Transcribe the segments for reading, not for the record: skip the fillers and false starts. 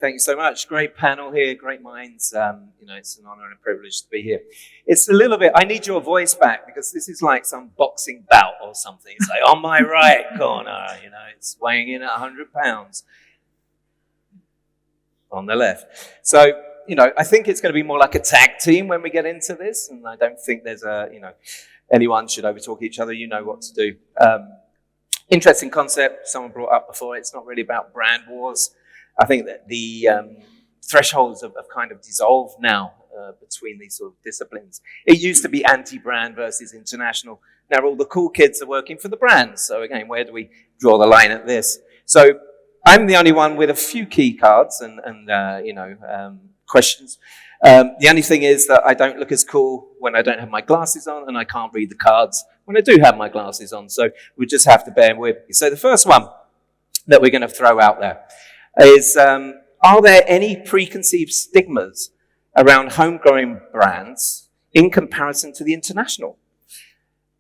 Thank you so much. Great panel here, great minds. It's an honor and a privilege to be here. It's a little bit, I need your voice back because this is like some boxing bout or something. It's like on my right corner, it's weighing in at 100 pounds. On the left. So, I think it's going to be more like a tag team when we get into this. And I don't think there's anyone should overtalk each other. You know what to do. Interesting concept someone brought up before. It's not really about brand wars. I think that the thresholds have kind of dissolved now between these sort of disciplines. It used to be anti-brand versus international. Now all the cool kids are working for the brands. So again, where do we draw the line at this? So I'm the only one with a few key cards and questions. The only thing is that I don't look as cool when I don't have my glasses on, and I can't read the cards when I do have my glasses on. So we just have to bear with me. So the first one that we're going to throw out there is, are there any preconceived stigmas around homegrown brands in comparison to the international?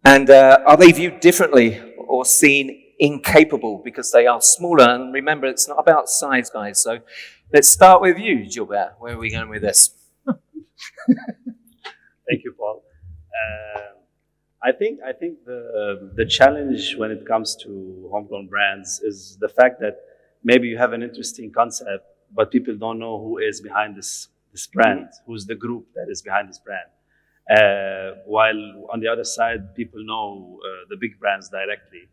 And are they viewed differently or seen incapable because they are smaller? And remember, it's not about size, guys. So let's start with you, Gilbert. Where are we going with this? Thank you, Paul. I think the challenge when it comes to homegrown brands is the fact that maybe you have an interesting concept, but people don't know who is behind this brand, who's the group that is behind this brand. While on the other side, people know the big brands directly.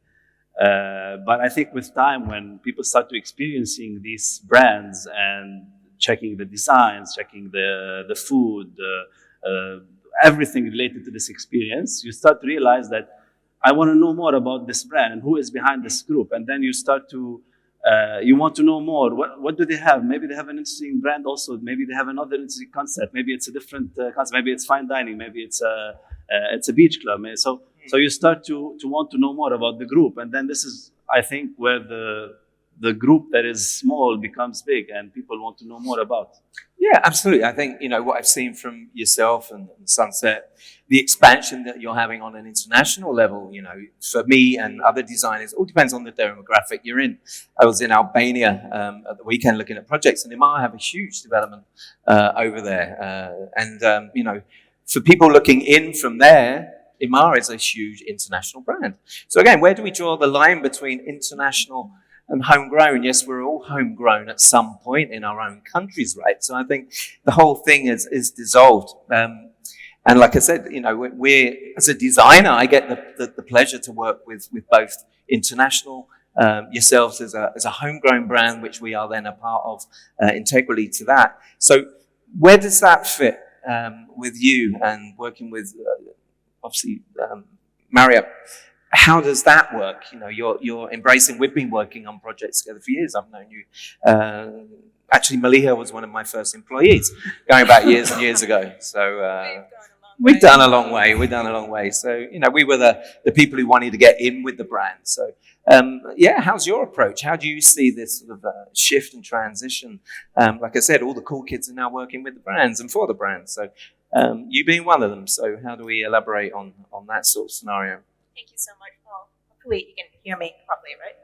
But I think with time, when people start to experiencing these brands and checking the designs, checking the food, everything related to this experience, you start to realize that I want to know more about this brand and who is behind this group. And then you start to, you want to know more. What do they have? Maybe they have an interesting brand also. Maybe they have another interesting concept. Maybe it's a different concept. Maybe it's fine dining. Maybe it's a beach club. So you start to want to know more about the group. And then this is, I think, where the group that is small becomes big and people want to know more about. Yeah, absolutely. I think, what I've seen from yourself and Sunset, the expansion that you're having on an international level, for me and other designers, it all depends on the demographic you're in. I was in Albania at the weekend looking at projects, and Emaar have a huge development over there. For people looking in from there, Emaar is a huge international brand. So again, where do we draw the line between international and homegrown? Yes, we're all homegrown at some point in our own countries, right? So I think the whole thing is dissolved. And like I said, we're as a designer, I get the pleasure to work with both international, yourselves as a homegrown brand, which we are then a part of integrally to that. So where does that fit with you and working with, obviously, Marriott? How does that work? You're embracing, we've been working on projects together for years. I've known you. Actually, Maliha was one of my first employees going back years and years ago. So we've done a long way. So, we were the people who wanted to get in with the brand. So, how's your approach? How do you see this sort of shift and transition? Like I said, all the cool kids are now working with the brands and for the brands. So, you being one of them. So how do we elaborate on that sort of scenario? Thank you so much, Paul. Hopefully you can hear me properly, right?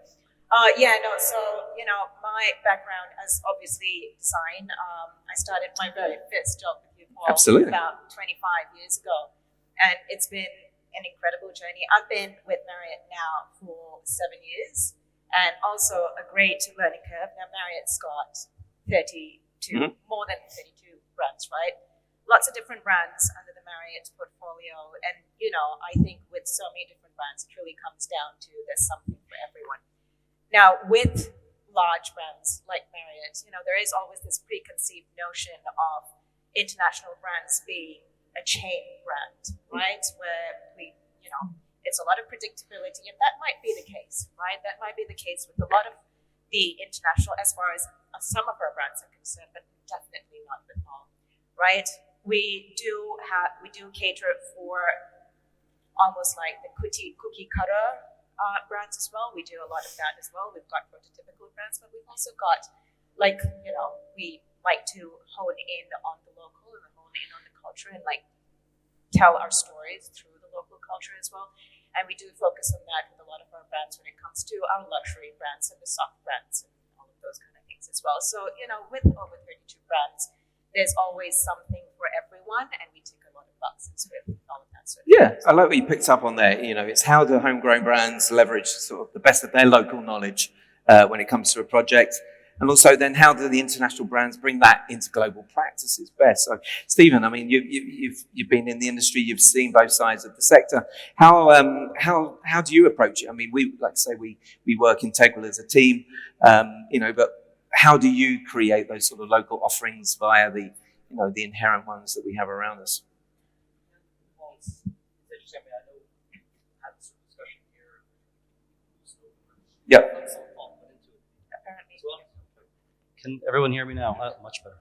My background is obviously design. I started my very first job with you, Paul, Absolutely. About 25 years ago. And it's been an incredible journey. I've been with Marriott now for 7 years, and also a great learning curve. Now Marriott's got 32, more than 32 brands, right? Lots of different brands under the Marriott portfolio. And, I think with so many different brands, it really comes down to there's something for everyone. Now, with large brands like Marriott, there is always this preconceived notion of international brands being a chain brand, right? Where it's a lot of predictability, and that might be the case, right? That might be the case with a lot of the international, as far as some of our brands are concerned, but definitely not with all, right? We do cater for almost like the cookie cutter brands as well. We do a lot of that as well. We've got prototypical brands, but we've also got we like to hone in on the local and hone in on the culture and tell our stories through the local culture as well. And we do focus on that with a lot of our brands when it comes to our luxury brands and the soft brands and all of those kind of things. things as well. So, with over 32 brands, there's always something for everyone, and we tick a lot of boxes with all of that sort of Yeah, I like what you picked up on there. It's how do homegrown brands leverage sort of the best of their local knowledge when it comes to a project. And also then how do the international brands bring that into global practices best? So, Stephen, I mean, you've been in the industry, you've seen both sides of the sector. How do you approach it? I mean, we work integral as a team, but how do you create those sort of local offerings via the inherent ones that we have around us? Well, it's interesting. I mean, I know we had this discussion here. Yeah. Can everyone hear me now? Much better.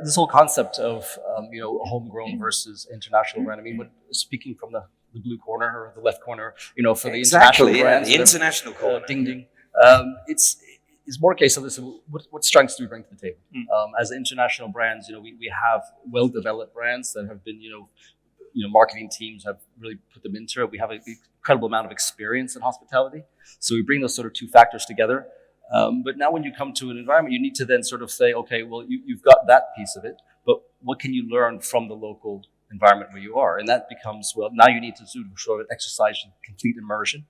This whole concept of homegrown versus international brand. I mean, speaking from the blue corner or the left corner, for the international brands, the international corner, ding ding. It's more a case of this. What strengths do we bring to the table? As international brands, we have well-developed brands that have been, marketing teams have really put them into it. We have an incredible amount of experience in hospitality, so we bring those sort of two factors together. But now when you come to an environment, you need to then sort of say, okay, well, you've got that piece of it, but what can you learn from the local environment where you are? And that becomes, well, now you need to sort of exercise complete immersion,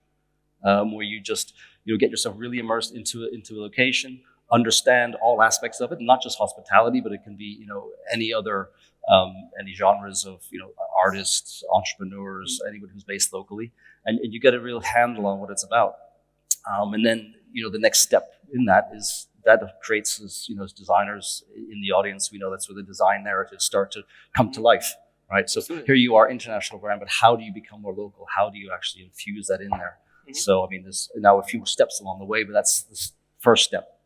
where you just, get yourself really immersed into a location, understand all aspects of it, not just hospitality, but it can be, any other, any genres of, artists, entrepreneurs, anybody who's based locally, and you get a real handle on what it's about. And then, the next step in that is that creates, as designers in the audience, we know that's where the design narratives start to come to life, right? So here you are, international brand, but how do you become more local? How do you actually infuse that in there? Mm-hmm. So, I mean, there's now a few more steps along the way, but that's the first step.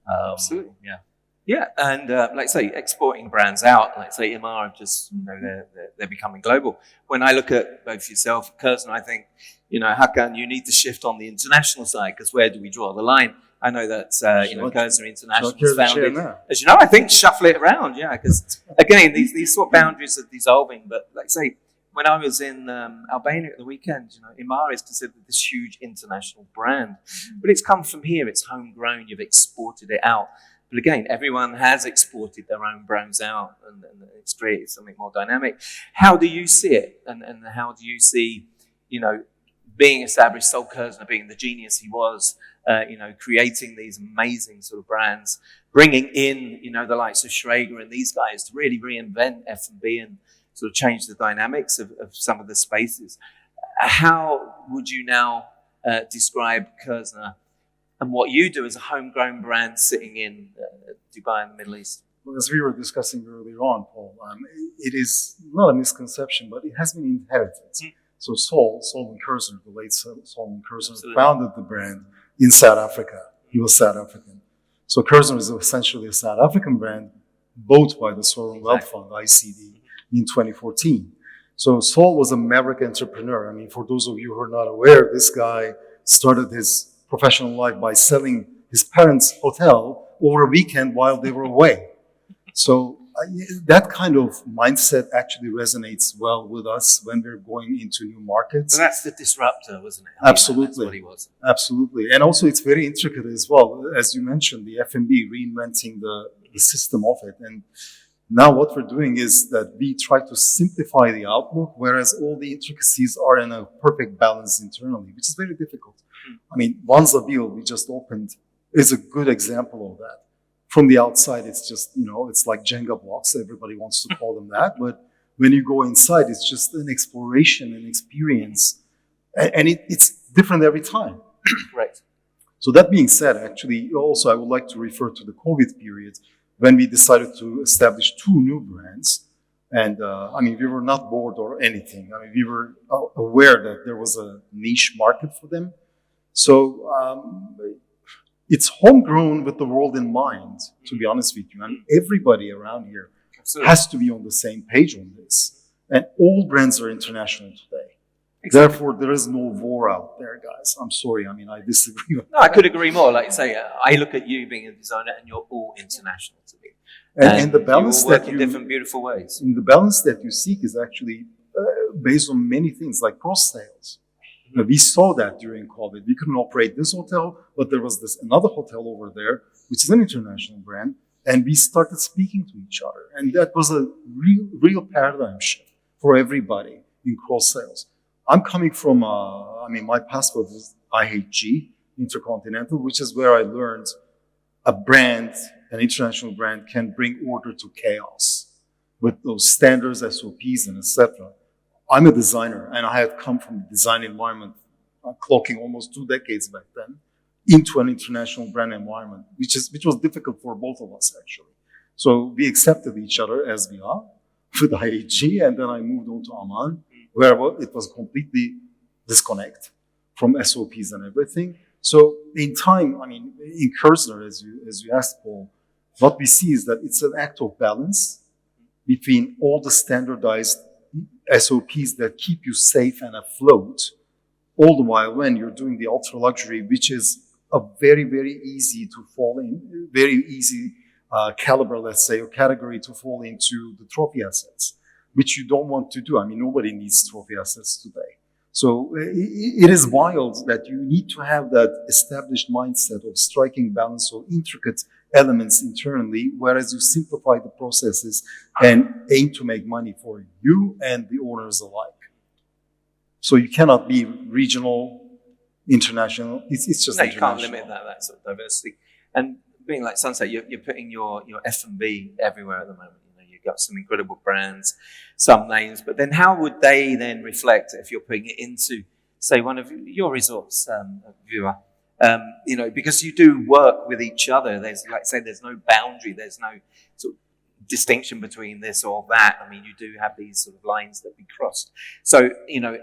Absolutely. Yeah. Yeah, and like say, exporting brands out, like say Emaar, just they're becoming global. When I look at both yourself and Kerzner, I think, Hakan, you need to shift on the international side, because where do we draw the line? I know that Kerzner International was founded. As you know, I think shuffle it around, because again, these sort of boundaries are dissolving. But like say, when I was in Albania at the weekend, Emaar is considered this huge international brand, but it's come from here. It's homegrown. You've exported it out. But again, everyone has exported their own brands out, and it's created something more dynamic. How do you see it? And how do you see, being established, Sol Kerzner being the genius he was, creating these amazing sort of brands, bringing in, the likes of Schrager and these guys to really reinvent F&B and sort of change the dynamics of some of the spaces. How would you now describe Kerzner and what you do as a homegrown brand sitting in Dubai in the Middle East? Well, as we were discussing earlier on, Paul, it is not a misconception, but it has been inherited. So Solomon Kerzner, the late Solomon Kerzner, founded the brand in South Africa. He was South African. So Kerzner is essentially a South African brand bought by the Sovereign Wealth Fund, ICD, in 2014. So Sol was a maverick entrepreneur. I mean, for those of you who are not aware, this guy started his professional life by selling his parents' hotel over a weekend while they were away. So that kind of mindset actually resonates well with us when we're going into new markets. And that's the disruptor, wasn't it? Absolutely. That's what he was. Absolutely. And also it's very intricate as well. As you mentioned, the F&B, reinventing the system of it. And now what we're doing is that we try to simplify the outlook, whereas all the intricacies are in a perfect balance internally, which is very difficult. I mean, Vanzabille, we just opened, is a good example of that. From the outside, it's just, it's like Jenga blocks. Everybody wants to call them that. But when you go inside, it's just an exploration and experience. And it's different every time. Right. So that being said, actually, also, I would like to refer to the COVID period when we decided to establish 2 new brands. And, we were not bored or anything. We were aware that there was a niche market for them. So it's homegrown with the world in mind, to be honest with you. And everybody around here has to be on the same page on this. And all brands are international today. Exactly. Therefore, there is no war out there, guys. I'm sorry. I disagree with that. I could agree more. Like you say, I look at you being a designer and you're all international to me. And the balance you all work in different beautiful ways. And the balance that you seek is actually based on many things like cross sales. We saw that during COVID. We couldn't operate this hotel, but there was this another hotel over there, which is an international brand, and we started speaking to each other. And that was a real paradigm shift for everybody in cross sales. I'm coming from, my passport was IHG, Intercontinental, which is where I learned a brand, an international brand, can bring order to chaos with those standards, SOPs, and etc. I'm a designer, and I had come from the design environment, clocking almost 2 decades back then, into an international brand environment, which was difficult for both of us, actually. So we accepted each other as we are with IHG, and then I moved on to Oman, where it was completely disconnect from SOPs and everything. So in time, in Kerzner, as you asked, Paul, what we see is that it's an act of balance between all the standardized SOPs that keep you safe and afloat, all the while when you're doing the ultra luxury, which is a very, very easy to fall in, very easy caliber, let's say, or category to fall into the trophy assets, which you don't want to do. Nobody needs trophy assets today. So it is wild that you need to have that established mindset of striking balance of intricate elements internally, whereas you simplify the processes and aim to make money for you and the owners alike. So you cannot be regional, international. It's just international. You can't limit that sort of diversity. And being like Sunset, you're putting your F&B everywhere at the moment. You've got some incredible brands, some names, but then how would they then reflect if you're putting it into, say, one of your resorts, Vibha? Because you do work with each other. There's, like I say, there's no boundary. There's no sort of distinction between this or that. You do have these sort of lines that be crossed. So,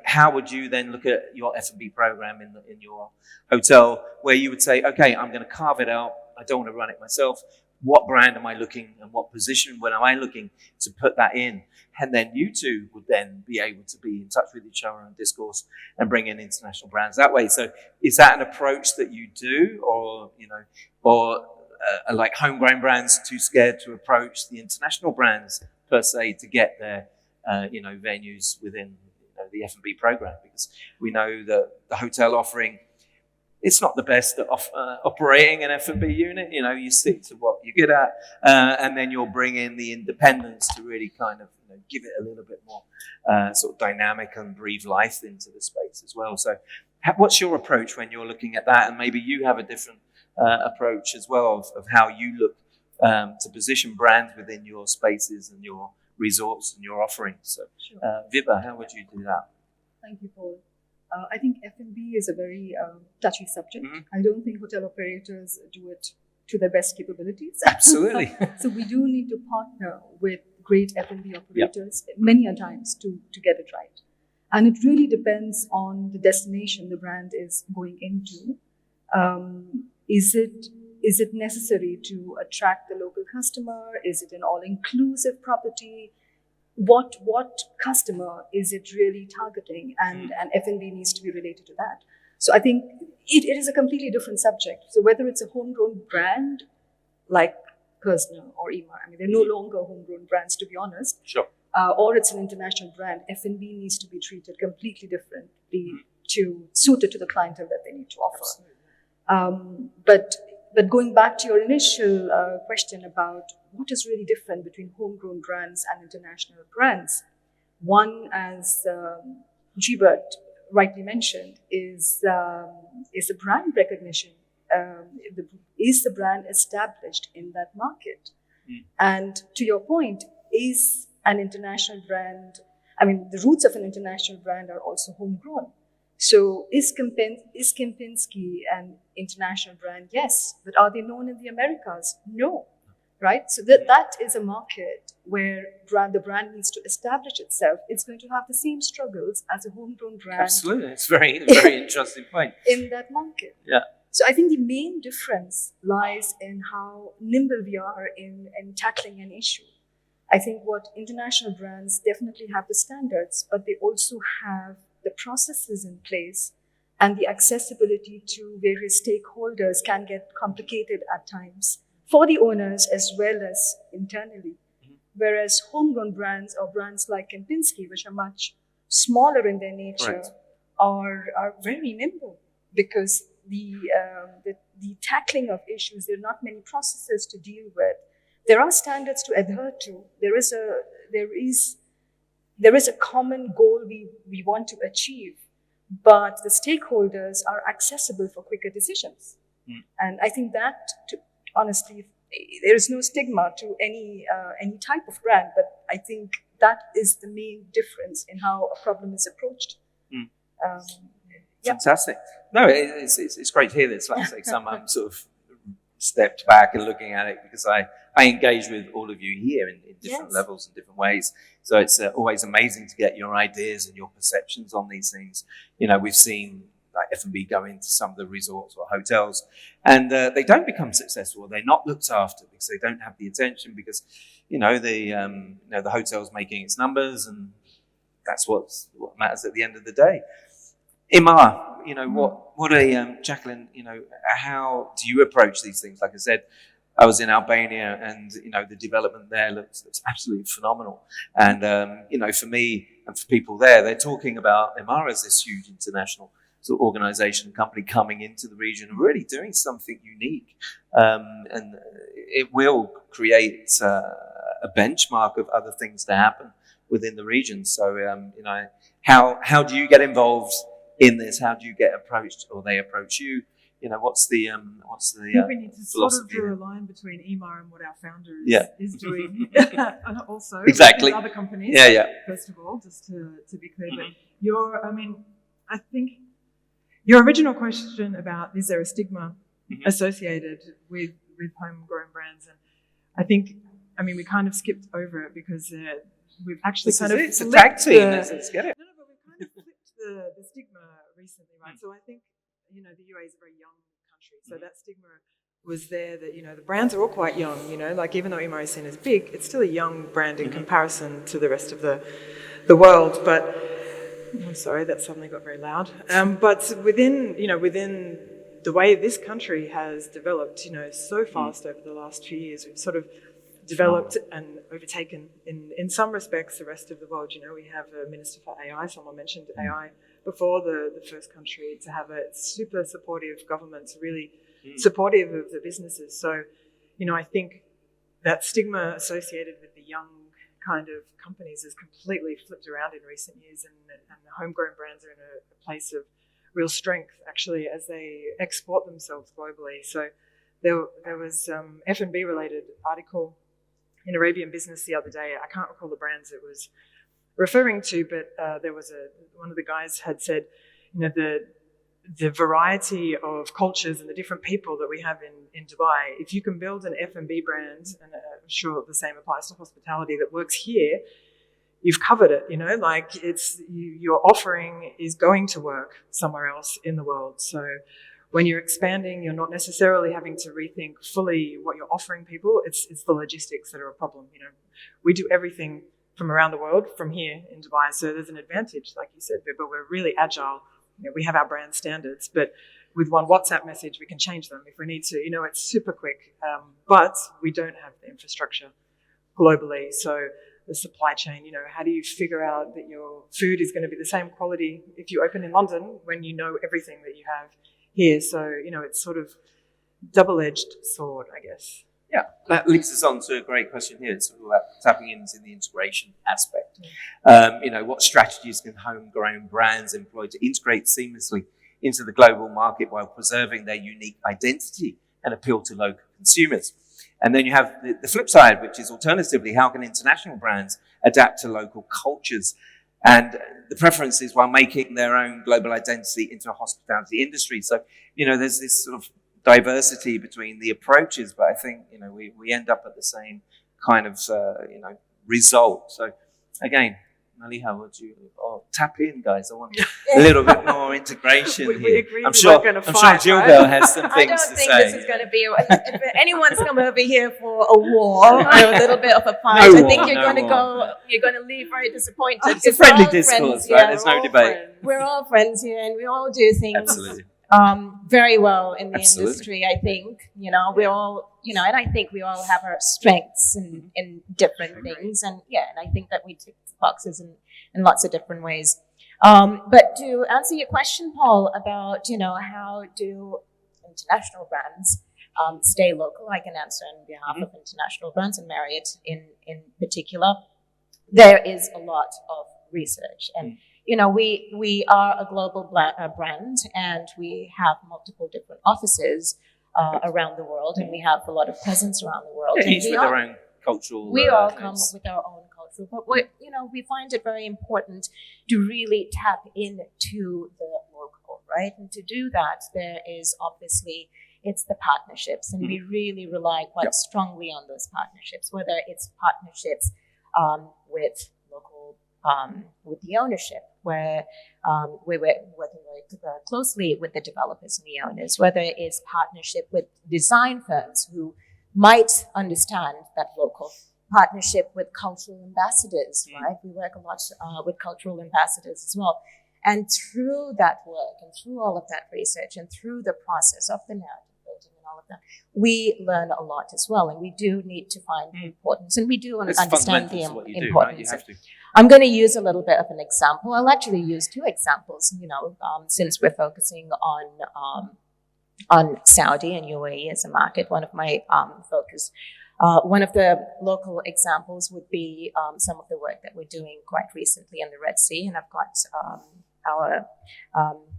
how would you then look at your F&B program in your hotel, where you would say, okay, I'm going to carve it out. I don't want to run it myself. What brand am I looking, and what position when am I looking to put that in? And then you two would then be able to be in touch with each other and discourse and bring in international brands that way. So is that an approach that you do, or like homegrown brands too scared to approach the international brands per se to get their venues within the F&B program? Because we know that the hotel offering, it's not the best at operating an F&B unit. You stick to what you're good at, and then you'll bring in the independence to really kind of give it a little bit more sort of dynamic and breathe life into the space as well. So what's your approach when you're looking at that? And maybe you have a different approach as well of how you look to position brands within your spaces and your resorts and your offerings. So Sure. Vibha, how would you do that? Thank you, Paul. I think F&B is a very touchy subject. Mm-hmm. I don't think hotel operators do it to their best capabilities. Absolutely. So we do need to partner with great F&B operators many a times to get it right. And it really depends on the destination the brand is going into. Is it necessary to attract the local customer? Is it an all-inclusive property? What customer is it really targeting? And F&B needs to be related to that. So I think it is a completely different subject. So whether it's a homegrown brand like Kerzner or Emaar, they're no longer homegrown brands, to be honest. Sure. Or it's an international brand, F&B needs to be treated completely differently suited to the clientele that they need to offer. But going back to your initial question about what is really different between homegrown brands and international brands, one, as Gilbert rightly mentioned, is the brand recognition. Is the brand established in that market? And to your point, is an international brand, the roots of an international brand are also homegrown. So is Kempinski an international brand? Yes. But are they known in the Americas? No. Right? So that is a market where the brand needs to establish itself. It's going to have the same struggles as a homegrown brand. Absolutely. It's a very, very interesting point. In that market. Yeah. So I think the main difference lies in how nimble we are in tackling an issue. I think what international brands definitely have the standards, but they also have the processes in place, and the accessibility to various stakeholders can get complicated at times for the owners as well as internally. Whereas homegrown brands or brands like Kempinski, which are much smaller in their nature, Correct. are very nimble because the tackling of issues, there are not many processes to deal with. There are standards to adhere to. There is a common goal we want to achieve, but the stakeholders are accessible for quicker decisions. And I think that, honestly, there is no stigma to any type of brand, but I think that is the main difference in how a problem is approached. Fantastic. No, it's great to hear this. Like I say, someone sort of stepped back and looking at it, because I engage with all of you here in different levels and different ways. So it's always amazing to get your ideas and your perceptions on these things. You know, we've seen like F&B go into some of the resorts or hotels, and they don't become successful. They're not looked after because they don't have the attention, because the hotel's making its numbers, and that's what matters at the end of the day. Emaar, Jacqueline, how do you approach these things? Like I said, I was in Albania, and the development there looks absolutely phenomenal. And for me and for people there, they're talking about Emaar as this huge international sort of organization, company coming into the region and really doing something unique. And it will create a benchmark of other things to happen within the region. So, how do you get involved in this? How do you get approached, or they approach you? What's the I think we need to sort of draw a line between Emaar and what our founder is doing, and also exactly with other companies. First of all, just to be clear, but I think your original question about is there a stigma associated with homegrown brands, and I think we kind of skipped over it because we've actually it's a tag team. Let's get it. No, but we've kind of flipped the stigma recently, right? So I think the UAE is a very young country, so that stigma was there that the brands are all quite young. Like even though Emaar is seen as big, it's still a young brand in comparison to the rest of the world. But I'm sorry, that suddenly got very loud. But within the way this country has developed, so fast over the last few years, we've sort of developed and overtaken in some respects the rest of the world. We have a Minister for AI. Someone mentioned AI before, the first country to have a super supportive government, really supportive of the businesses. So, I think that stigma associated with the young kind of companies has completely flipped around in recent years, and the homegrown brands are in a place of real strength, actually, as they export themselves globally. So there was F&B related article in Arabian Business the other day. I can't recall the brands it was referring to, but there was one of the guys had said, the variety of cultures and the different people that we have in Dubai, if you can build an F&B brand, and I'm sure the same applies to hospitality, that works here, you've covered it, like your offering is going to work somewhere else in the world. So when you're expanding, you're not necessarily having to rethink fully what you're offering people. It's the logistics that are a problem. We do everything from around the world from here in Dubai, so there's an advantage, like you said, but we're really agile. We have our brand standards, but with one WhatsApp message, we can change them if we need to. It's super quick, but we don't have the infrastructure globally. So the supply chain, how do you figure out that your food is going to be the same quality if you open in London when you know everything that you have here? So, it's sort of double-edged sword, I guess. Yeah, that leads us on to a great question here. It's all about tapping into the integration aspect. What strategies can homegrown brands employ to integrate seamlessly into the global market while preserving their unique identity and appeal to local consumers? And then you have the flip side, which is alternatively, how can international brands adapt to local cultures and the preferences while making their own global identity into a hospitality industry? So, there's this sort of diversity between the approaches, but I think, we end up at the same kind of, result. So again, Maliha, would you tap in, guys? I want a little bit more integration we here. agree I'm sure Gilbert has some things to say. I don't think this is going to be, if anyone's come over here for a war or a little bit of a fight, I think you're going to leave very disappointed. It's a friendly discourse, right? There's no debate. We're all friends here, and we all do things Absolutely. Very well in the industry, I think. We all, and I think we all have our strengths in different things. And I think that we tick boxes in lots of different ways. But to answer your question, Paul, about how do international brands stay local, I can answer on behalf of international brands and Marriott in particular. There is a lot of research, and we are a global brand, and we have multiple different offices around the world, and we have a lot of presence around the world. Yeah, each with their own cultural. We all come with our own culture, but we find it very important to really tap into the local, right? And to do that, there is obviously it's the partnerships, and we really rely quite strongly on those partnerships, whether it's partnerships with local, with the ownership, where we're working very closely with the developers and the owners, whether it's partnership with design firms who might understand that local, partnership with cultural ambassadors, right? We work a lot with cultural ambassadors as well. And through that work and through all of that research and through the process of the narrative building and all of that, we learn a lot as well. And we do need to find the importance, and we do understand the importance. I'm going to use a little bit of an example. I'll actually use two examples, since we're focusing on Saudi and UAE as a market, one of my focus. One of the local examples would be some of the work that we're doing quite recently in the Red Sea, and I've got our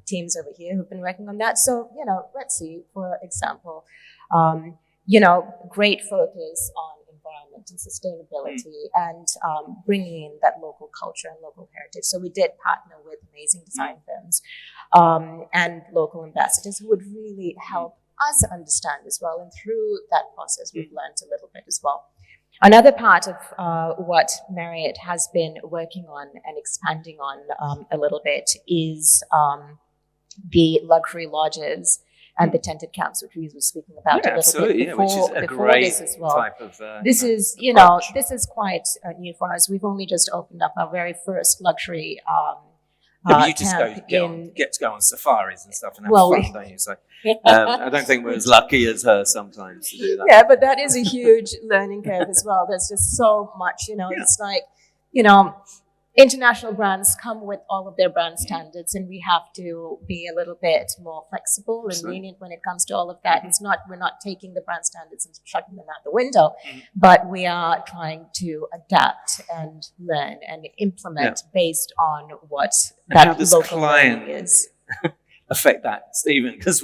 teams over here who've been working on that. So, Red Sea, for example, great focus on environment and sustainability and bringing in that local culture and local heritage. So we did partner with amazing design firms and local ambassadors who would really help us understand as well. And through that process, we've learned a little bit as well. Another part of what Marriott has been working on and expanding on a little bit is the luxury lodges and the tented camps, which we were speaking about a little bit before, which is a great this as well. Type of this is, this is quite new for us. We've only just opened up our very first luxury you just camp get to go on safaris and stuff and have fun, don't you? So I don't think we're as lucky as her sometimes to do that. Yeah, but that is a huge learning curve as well. There's just so much, it's like, international brands come with all of their brand standards, and we have to be a little bit more flexible and lenient when it comes to all of that. We're not taking the brand standards and chucking them out the window, but we are trying to adapt and learn and implement based on what that local learning is. Affect that, Stephen, because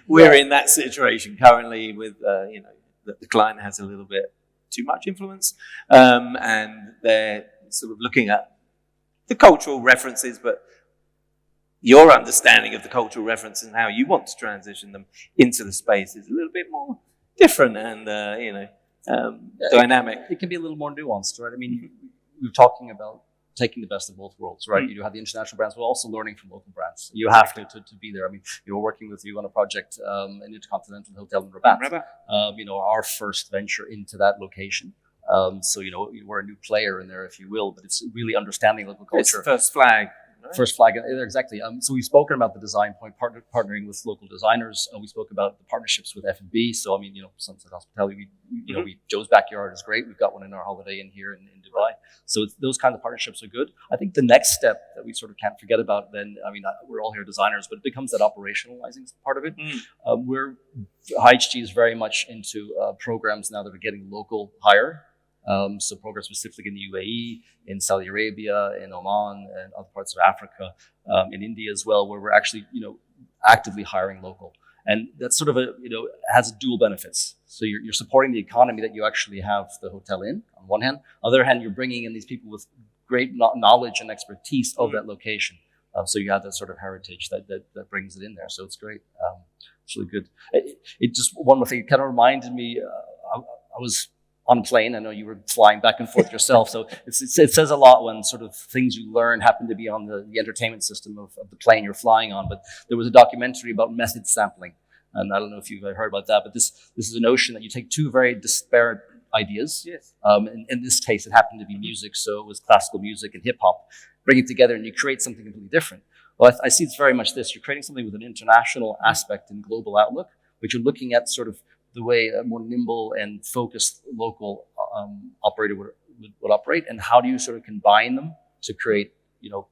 we're in that situation currently with that the client has a little bit too much influence, and they're sort of looking at the cultural references, but your understanding of the cultural reference and how you want to transition them into the space is a little bit more different and dynamic. It can be a little more nuanced, right? I mean, we're talking about taking the best of both worlds, right? You have the international brands, but also learning from local brands. You have to be there. I mean, we're working with you on a project, an Intercontinental Hotel in Rabat. Our first venture into that location. So, we're a new player in there, if you will, but it's really understanding local culture. It's the first flag. Right? First flag, exactly. So we've spoken about the design point, partnering with local designers. We spoke about the partnerships with F&B. So, Sunset Hospitality, Joe's Backyard is great. We've got one in our Holiday Inn here in Dubai. So those kinds of partnerships are good. I think the next step that we sort of can't forget about then, we're all here designers, but it becomes that operationalizing part of it. HG is very much into programs now that are getting local hire. So programs specifically in the UAE, in Saudi Arabia, in Oman, and other parts of Africa, in India as well, where we're actually, actively hiring local. And that's sort of has dual benefits. So you're supporting the economy that you actually have the hotel in, on one hand. On the other hand, you're bringing in these people with great knowledge and expertise of that location. So you have that sort of heritage that brings it in there. So it's great. It's really good. It just, one more thing, it kind of reminded me, I was on a plane. I know you were flying back and forth yourself. So it says a lot when sort of things you learn happen to be on the entertainment system of the plane you're flying on. But there was a documentary about method sampling. And I don't know if you've heard about that, but this is a notion that you take two very disparate ideas. Yes. In this case, it happened to be music. So it was classical music and hip hop. Bring it together and you create something completely different. Well, I see it's very much this. You're creating something with an international aspect and global outlook, but you're looking at sort of the way a more nimble and focused local operator would operate, and how do you sort of combine them to create,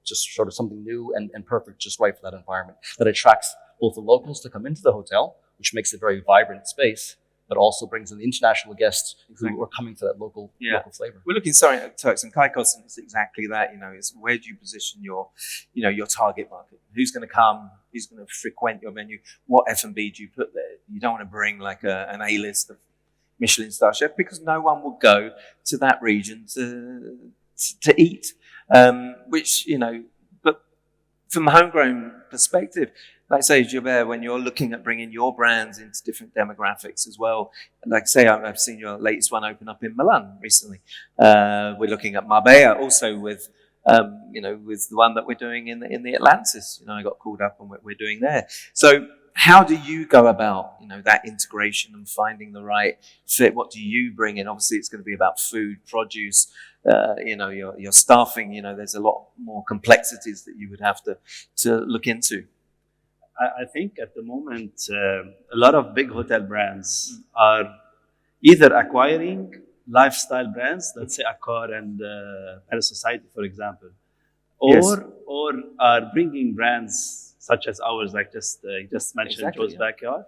just sort of something new and perfect, just right for that environment that attracts both the locals to come into the hotel, which makes it a very vibrant space, but also brings in the international guests who are coming for that local flavor. We're looking, sorry, at Turks and Caicos, and it's exactly that. It's where do you position your target market? Who's going to come? Who's going to frequent your menu? What F&B do you put there? You don't want to bring like an A-list of Michelin star chef, because no one will go to that region to eat. But from a homegrown perspective, like say, Gilbert, when you're looking at bringing your brands into different demographics as well, like say, I've seen your latest one open up in Milan recently. We're looking at Marbella also with the one that we're doing in the Atlantis. I got called up on what we're doing there. So how do you go about, that integration and finding the right fit? What do you bring in? Obviously, it's going to be about food, produce, your staffing. There's a lot more complexities that you would have to look into. I think at the moment, a lot of big hotel brands are either acquiring lifestyle brands, let's say Accor and Paris Society, for example, or are bringing brands such as ours, like you just mentioned, Joe's Backyard.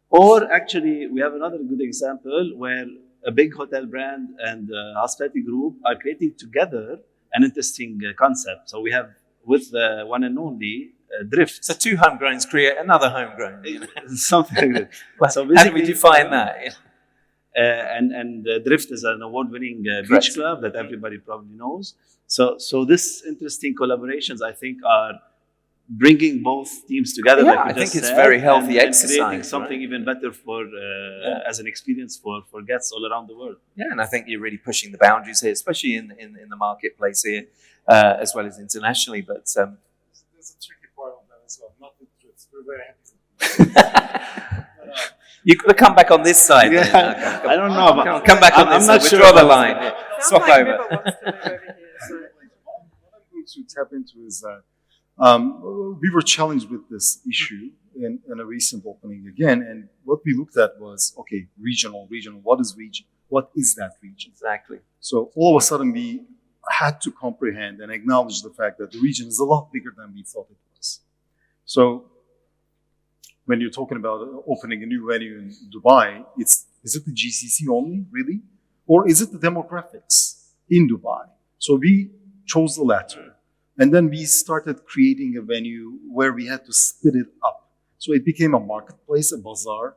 Or actually, we have another good example where a big hotel brand and hospitality group are creating together an interesting concept. So we have with the one and only Drift. So two homegrowns create another homegrown. Something like that. So how do we define that? And Drift is an award-winning beach club that everybody probably knows. So this interesting collaborations, I think, are bringing both teams together. Yeah, I think it's very healthy exercise. Creating something even better for as an experience for guests all around the world. Yeah, and I think you're really pushing the boundaries here, especially in the marketplace here, as well as internationally. But there's a tricky part on that as well. Not the Drifts. We're very happy. You could have come back on this side. Yeah, then. I don't know. Come back on this side. Not sure. Withdraw the line. Yeah. Swap Sounds like over. Vibha wants to live over here, so. What I'm going to tap into is that we were challenged with this issue in a recent opening again, and what we looked at was, okay, regional. What is region? What is that region? Exactly. So all of a sudden we had to comprehend and acknowledge the fact that the region is a lot bigger than we thought it was. So when you're talking about opening a new venue in Dubai, is it the GCC only, really? Or is it the demographics in Dubai? So we chose the latter. And then we started creating a venue where we had to split it up. So it became a marketplace, a bazaar,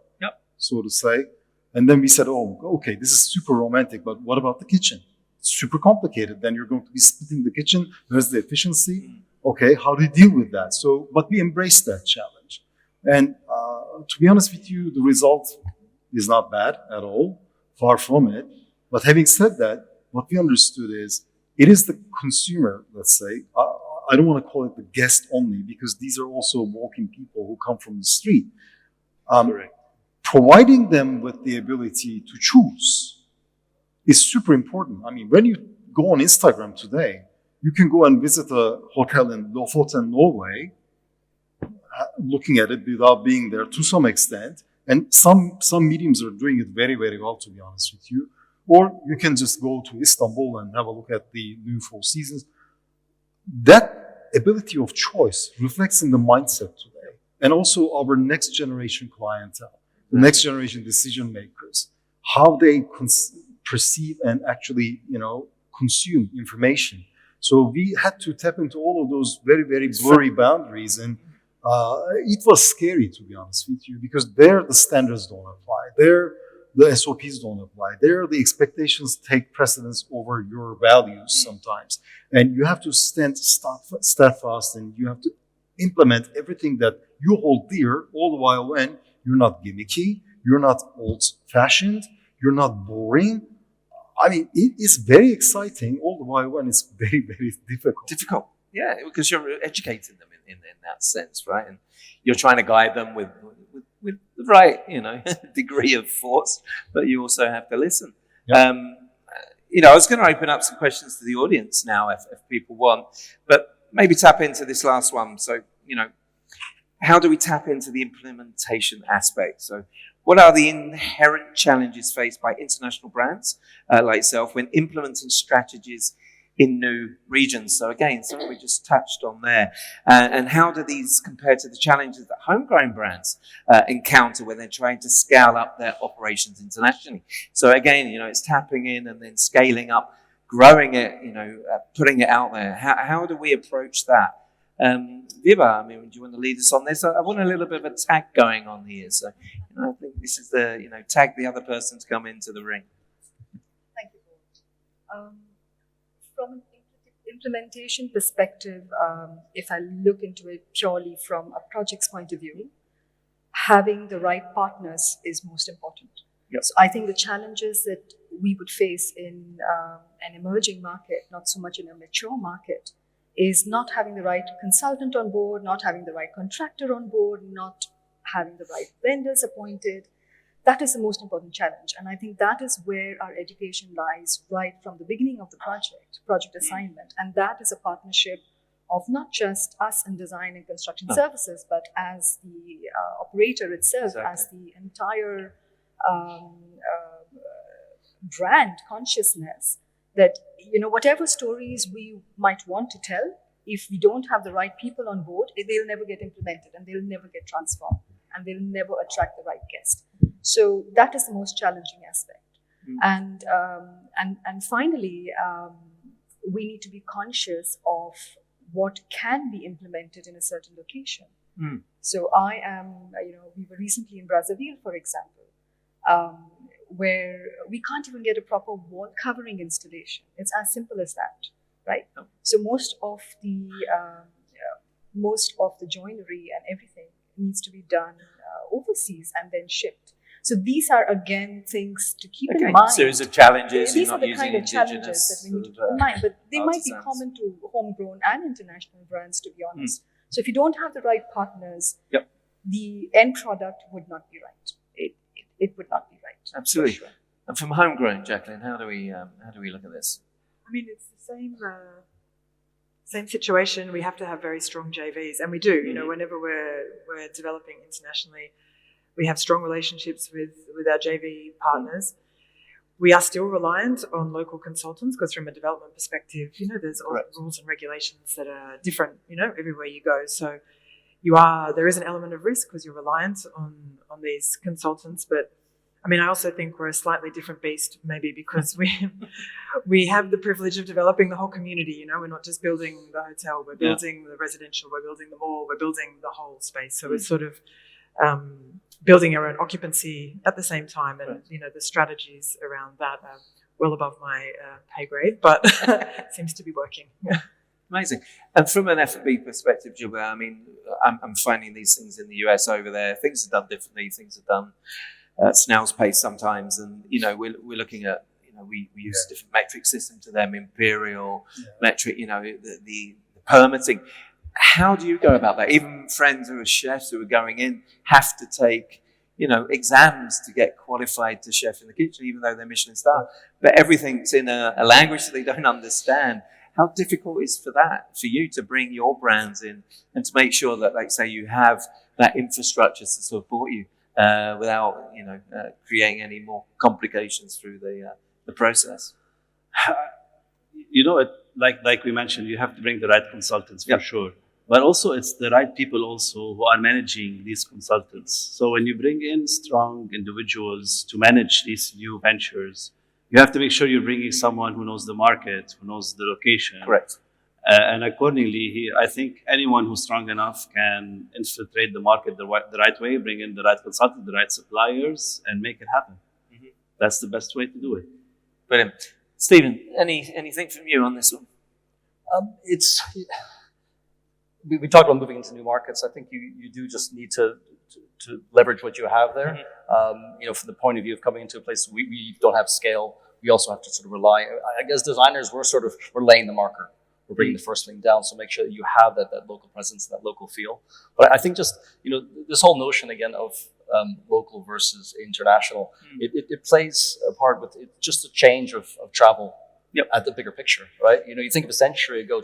so to say. And then we said, oh, okay, this is super romantic, but what about the kitchen? It's super complicated. Then you're going to be splitting the kitchen. Where's the efficiency? Okay, how do you deal with that? So, but we embraced that challenge. And to be honest with you, the result is not bad at all, far from it. But having said that, what we understood is it is the consumer, let's say. I don't want to call it the guest only, because these are also walking people who come from the street. Correct. Providing them with the ability to choose is super important. I mean, when you go on Instagram today, you can go and visit a hotel in Lofoten, Norway, looking at it without being there to some extent. And some mediums are doing it very, very well, to be honest with you. Or you can just go to Istanbul and have a look at the new Four Seasons. That ability of choice reflects in the mindset today. And also our next generation clientele, the next generation decision makers, how they perceive and actually, consume information. So we had to tap into all of those very, very blurry boundaries. And it was scary, to be honest with you, because there the standards don't apply. There the SOPs don't apply. There the expectations take precedence over your values sometimes. And you have to stand steadfast, and you have to implement everything that you hold dear, all the while when you're not gimmicky, you're not old-fashioned, you're not boring. I mean, it is very exciting, all the while when it's very, very difficult. Yeah, because you're educating them in that sense, right? And you're trying to guide them with the right, degree of force, but you also have to listen. Yep. I was going to open up some questions to the audience now if people want, but maybe tap into this last one. So, how do we tap into the implementation aspect? So what are the inherent challenges faced by international brands like yourself when implementing strategies in new regions. So again, something we just touched on there. And how do these compare to the challenges that homegrown brands encounter when they're trying to scale up their operations internationally? So again, it's tapping in and then scaling up, growing it, putting it out there. How do we approach that? Vibha, do you want to lead us on this? I want a little bit of a tag going on here. So I think this is the, tag the other person to come into the ring. Thank you, Paul. From an implementation perspective, if I look into it purely from a project's point of view, having the right partners is most important. Yep. So I think the challenges that we would face in an emerging market, not so much in a mature market, is not having the right consultant on board, not having the right contractor on board, not having the right vendors appointed. That is the most important challenge. And I think that is where our education lies right from the beginning of the project assignment. And that is a partnership of not just us in design and construction services, but as the operator itself, as the entire brand consciousness, that whatever stories we might want to tell, if we don't have the right people on board, they'll never get implemented and they'll never get transformed and they'll never attract the right guest. So that is the most challenging aspect. And finally, we need to be conscious of what can be implemented in a certain location. So we were recently in Brazzaville, for example, where we can't even get a proper wall covering installation. It's as simple as that, right? So most of the joinery and everything needs to be done overseas and then shipped. So these are again things to keep in mind. Series of challenges. These are the kind of challenges that we need to keep in mind, but they might be common to homegrown and international brands, to be honest. So if you don't have the right partners, the end product would not be right. It would not be right. Absolutely. Sure. And from homegrown, Jacqueline, how do we look at this? It's the same situation. We have to have very strong JVs, and we do. Whenever we're developing internationally, we have strong relationships with our JV partners. We are still reliant on local consultants because from a development perspective, there's all rules and regulations that are different, everywhere you go. So there is an element of risk because you're reliant on these consultants. But I also think we're a slightly different beast, maybe because we have the privilege of developing the whole community. We're not just building the hotel, we're building the residential, we're building the mall, we're building the whole space. So it's sort of building our own occupancy at the same time, and the strategies around that are well above my pay grade, but it seems to be working. Amazing. And from an F&B perspective, Gilbert, I'm finding these things in the US over there. Things are done differently. Things are done at snail's pace sometimes, and we're looking at we use a different metric system to them, imperial metric. The permitting. How do you go about that? Even friends who are chefs who are going in have to take, exams to get qualified to chef in the kitchen, even though they're Michelin star. But everything's in a language that they don't understand. How difficult is for you to bring your brands in and to make sure that, like say, you have that infrastructure to support you without, creating any more complications through the process? Like we mentioned, you have to bring the right consultants for sure. But also it's the right people also who are managing these consultants. So when you bring in strong individuals to manage these new ventures, you have to make sure you're bringing someone who knows the market, who knows the location. Correct. And accordingly, I think anyone who's strong enough can infiltrate the market the right way, bring in the right consultant, the right suppliers, and make it happen. That's the best way to do it. Brilliant. Stephen, anything from you on this one? We talked about moving into new markets. I think you do just need to leverage what you have there. From the point of view of coming into a place we don't have scale, we also have to sort of rely. I guess designers, we're laying the marker. We're bringing the first thing down, so make sure that you have that local presence, that local feel. But I think just this whole notion again of local versus international, it plays a part with it, just a change of travel. At the bigger picture, right? You think of a century ago,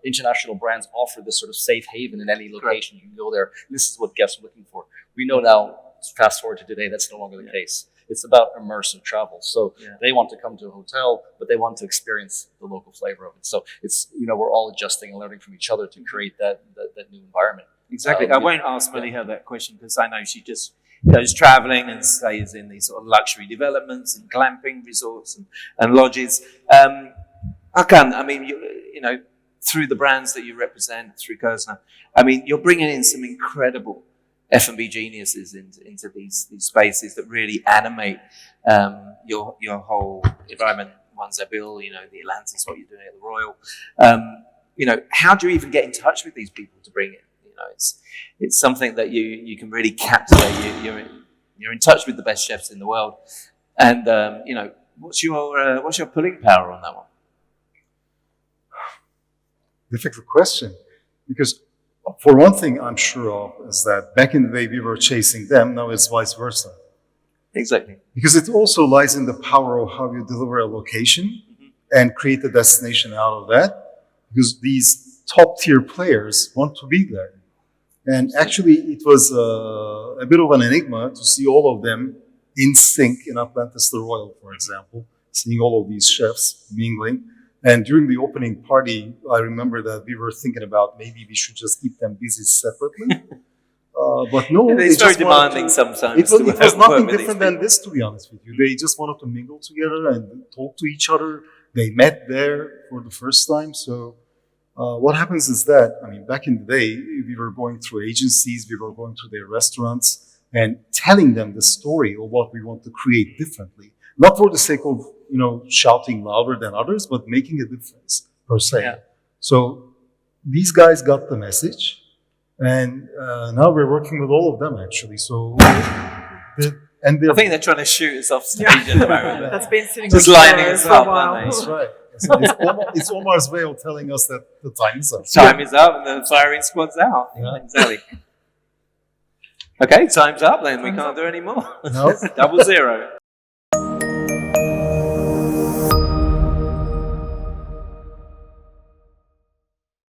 international brands offer this sort of safe haven in any location. You can go there. This is what guests are looking for. We know now, fast forward to today, that's no longer the case. it's about immersive travel. So Yeah. they want to come to a hotel, but they want to experience the local flavor of it. So it's, we're all adjusting and learning from each other to create that new environment. Exactly. I won't ask Maliha that question because I know she just goes traveling and stays in these sort of luxury developments and glamping resorts and lodges. Hakan, I mean, you know, through the brands that you represent, through Kerzner, I mean, you're bringing in some incredible F&B geniuses into these spaces that really animate your whole environment. One's Zabil, you know, the Atlantis, what you're doing at the Royal. You know, how do you even get in touch with these people to bring it? You know, it's something that you can really captivate. You're in touch with the best chefs in the world, and you know, what's your pulling power on that one? Difficult question, because for one thing I'm sure of is that back in the day we were chasing them, now it's vice versa. Exactly. Because it also lies in the power of how you deliver a location and create a destination out of that, because these top tier players want to be there. And actually it was a bit of an enigma to see all of them in sync in Atlantis the Royal, for example, seeing all of these chefs mingling. And during the opening party, I remember that we were thinking about maybe we should just keep them busy separately. But no, it's very demanding sometimes. It was nothing different than this, to be honest with you. They just wanted to mingle together and talk to each other. They met there for the first time. So what happens is that, I mean, back in the day, we were going through agencies, we were going to their restaurants and telling them the story of what we want to create differently. Not for the sake of, you know, shouting louder than others, but making a difference per se. Yeah. So these guys got the message. And now we're working with all of them, actually. So, I think they're trying to shoot us off stage at the moment. That's been sitting Just on the lining floor us for a up, while. aren't they? that's right. It's Omar's way of telling us that the time is up. Time is up and the firing squad's out. Yeah. Exactly. Okay, time's up then. We can't do any more. No? 0-0.